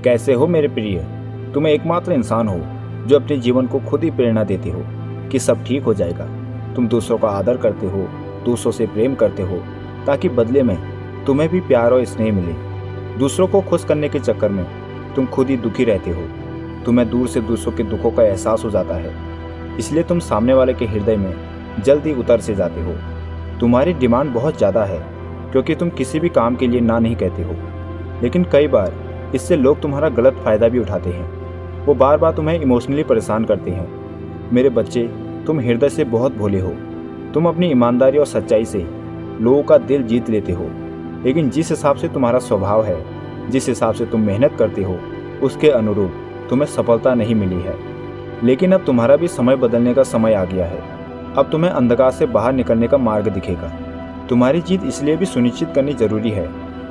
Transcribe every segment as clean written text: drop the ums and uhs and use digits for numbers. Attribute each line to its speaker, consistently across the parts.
Speaker 1: कैसे हो मेरे प्रिय? तुम एकमात्र इंसान हो जो अपने जीवन को खुद ही प्रेरणा देते हो कि सब ठीक हो जाएगा। तुम दूसरों का आदर करते हो, दूसरों से प्रेम करते हो ताकि बदले में तुम्हें भी प्यार और स्नेह मिले। दूसरों को खुश करने के चक्कर में तुम खुद ही दुखी रहते हो। तुम्हें दूर से दूसरों के दुखों का एहसास हो जाता है, इसलिए तुम सामने वाले के हृदय में जल्दी उतर से जाते हो। तुम्हारी डिमांड बहुत ज़्यादा है क्योंकि तुम किसी भी काम के लिए ना नहीं कहते हो, लेकिन कई बार इससे लोग तुम्हारा गलत फ़ायदा भी उठाते हैं। वो बार बार तुम्हें इमोशनली परेशान करते हैं। मेरे बच्चे, तुम हृदय से बहुत भोले हो। तुम अपनी ईमानदारी और सच्चाई से लोगों का दिल जीत लेते हो, लेकिन जिस हिसाब से तुम्हारा स्वभाव है, जिस हिसाब से तुम मेहनत करते हो, उसके अनुरूप तुम्हें सफलता नहीं मिली है। लेकिन अब तुम्हारा भी समय बदलने का समय आ गया है। अब तुम्हें अंधकार से बाहर निकलने का मार्ग दिखेगा। तुम्हारी जीत इसलिए भी सुनिश्चित करनी जरूरी है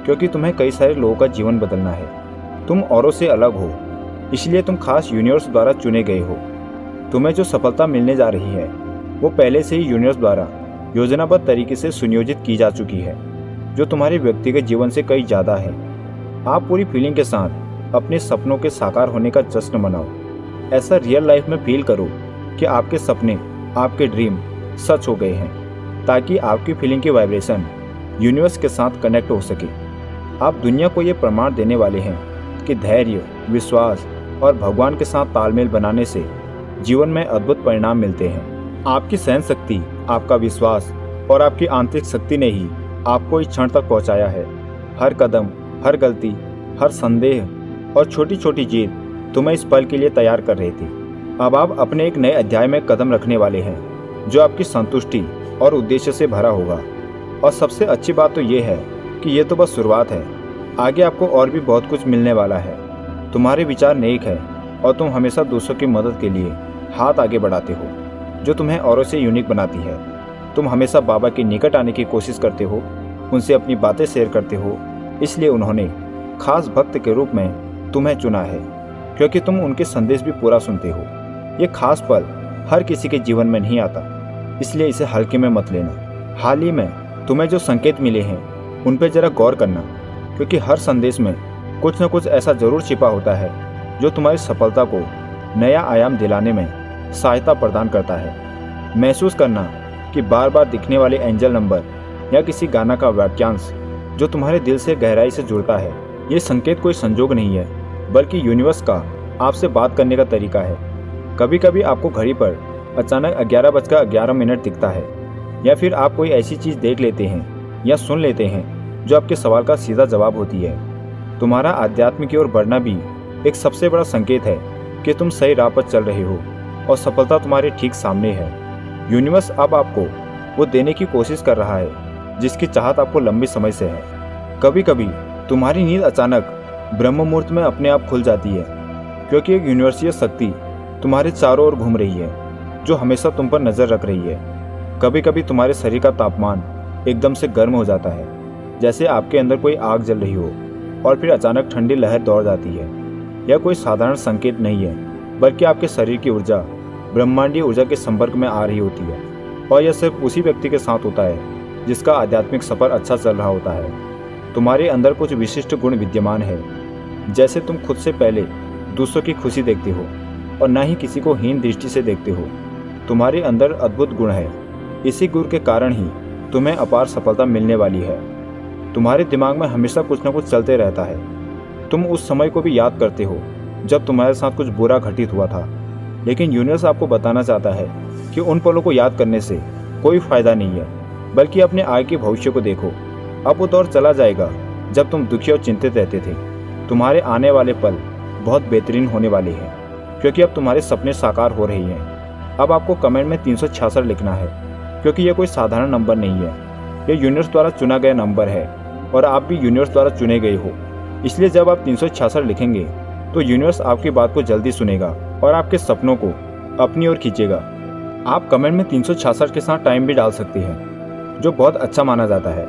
Speaker 1: क्योंकि तुम्हें कई सारे लोगों का जीवन बदलना है। तुम औरों से अलग हो, इसलिए तुम खास यूनिवर्स द्वारा चुने गए हो। तुम्हें जो सफलता मिलने जा रही है वो पहले से ही यूनिवर्स द्वारा योजनाबद्ध तरीके से सुनियोजित की जा चुकी है, जो तुम्हारे व्यक्तिगत जीवन से कई ज़्यादा है। आप पूरी फीलिंग के साथ अपने सपनों के साकार होने का जश्न मनाओ। ऐसा रियल लाइफ में फील करो कि आपके सपने, आपके ड्रीम सच हो गए हैं, ताकि आपकी फीलिंग की वाइब्रेशन यूनिवर्स के साथ कनेक्ट हो सके। आप दुनिया को ये प्रमाण देने वाले हैं कि धैर्य, विश्वास और भगवान के साथ तालमेल बनाने से जीवन में अद्भुत परिणाम मिलते हैं। आपकी सहन शक्ति, आपका विश्वास और आपकी आंतरिक शक्ति ने ही आपको इस क्षण तक पहुंचाया है। हर कदम, हर गलती, हर संदेह और छोटी छोटी जीत तुम्हें इस पल के लिए तैयार कर रही थी। अब आप अपने एक नए अध्याय में कदम रखने वाले हैं जो आपकी संतुष्टि और उद्देश्य से भरा होगा। और सबसे अच्छी बात तो ये है कि ये तो बस शुरुआत है। आगे आपको और भी बहुत कुछ मिलने वाला है। तुम्हारे विचार नेक है और तुम हमेशा दूसरों की मदद के लिए हाथ आगे बढ़ाते हो, जो तुम्हें औरों से यूनिक बनाती है। तुम हमेशा बाबा के निकट आने की कोशिश करते हो, उनसे अपनी बातें शेयर करते हो, इसलिए उन्होंने खास भक्त के रूप में तुम्हें चुना है, क्योंकि तुम उनके संदेश भी पूरा सुनते हो। ये खास पल हर किसी के जीवन में नहीं आता, इसलिए इसे हल्के में मत लेना। हाल ही में तुम्हें जो संकेत मिले हैं उन पर जरा गौर करना, क्योंकि हर संदेश में कुछ न कुछ ऐसा जरूर छिपा होता है जो तुम्हारी सफलता को नया आयाम दिलाने में सहायता प्रदान करता है। महसूस करना कि बार बार दिखने वाले एंजल नंबर या किसी गाना का वाक्यांश जो तुम्हारे दिल से गहराई से जुड़ता है, ये संकेत कोई संजोग नहीं है, बल्कि यूनिवर्स का आपसे बात करने का तरीका है। कभी कभी आपको घड़ी पर अचानक 11:11 दिखता है, या फिर आप कोई ऐसी चीज़ देख लेते हैं या सुन लेते हैं जो आपके सवाल का सीधा जवाब होती है। तुम्हारा आध्यात्म की ओर बढ़ना भी एक सबसे बड़ा संकेत है कि तुम सही राह पर चल रहे हो और सफलता तुम्हारे ठीक सामने है। यूनिवर्स अब आपको वो देने की कोशिश कर रहा है जिसकी चाहत आपको लंबी समय से है। कभी कभी तुम्हारी नींद अचानक ब्रह्म मुहूर्त में अपने आप खुल जाती है, क्योंकि एक यूनिवर्सीय शक्ति तुम्हारे चारों ओर घूम रही है जो हमेशा तुम पर नज़र रख रही है। कभी कभी तुम्हारे शरीर का तापमान एकदम से गर्म हो जाता है, जैसे आपके अंदर कोई आग जल रही हो, और फिर अचानक ठंडी लहर दौड़ जाती है। यह कोई साधारण संकेत नहीं है, बल्कि आपके शरीर की ऊर्जा ब्रह्मांडीय ऊर्जा के संपर्क में आ रही होती है। और यह सिर्फ उसी व्यक्ति के साथ होता है जिसका आध्यात्मिक सफर अच्छा चल रहा होता है। तुम्हारे अंदर कुछ विशिष्ट गुण विद्यमान है, जैसे तुम खुद से पहले दूसरों की खुशी देखते हो और न ही किसी को हीन दृष्टि से देखते हो। तुम्हारे अंदर अद्भुत गुण है। इसी गुण के कारण ही तुम्हें अपार सफलता मिलने वाली है। तुम्हारे दिमाग में हमेशा कुछ न कुछ चलते रहता है। तुम उस समय को भी याद करते हो जब तुम्हारे साथ कुछ बुरा घटित हुआ था, लेकिन यूनिवर्स आपको बताना चाहता है कि उन पलों को याद करने से कोई फायदा नहीं है, बल्कि अपने आगे के भविष्य को देखो। अब वो दौर चला जाएगा जब तुम दुखी और चिंतित रहते थे। तुम्हारे आने वाले पल बहुत बेहतरीन होने वाले हैं, क्योंकि अब तुम्हारे सपने साकार हो रही हैं। अब आपको कमेंट में 366 लिखना है, क्योंकि यह कोई साधारण नंबर नहीं है। यह यूनिवर्स द्वारा चुना गया नंबर है और आप भी यूनिवर्स द्वारा चुने गए हो। इसलिए जब आप 366 लिखेंगे तो यूनिवर्स आपकी बात को जल्दी सुनेगा और आपके सपनों को अपनी ओर खींचेगा। आप कमेंट में 366 के साथ टाइम भी डाल सकते हैं, जो बहुत अच्छा माना जाता है।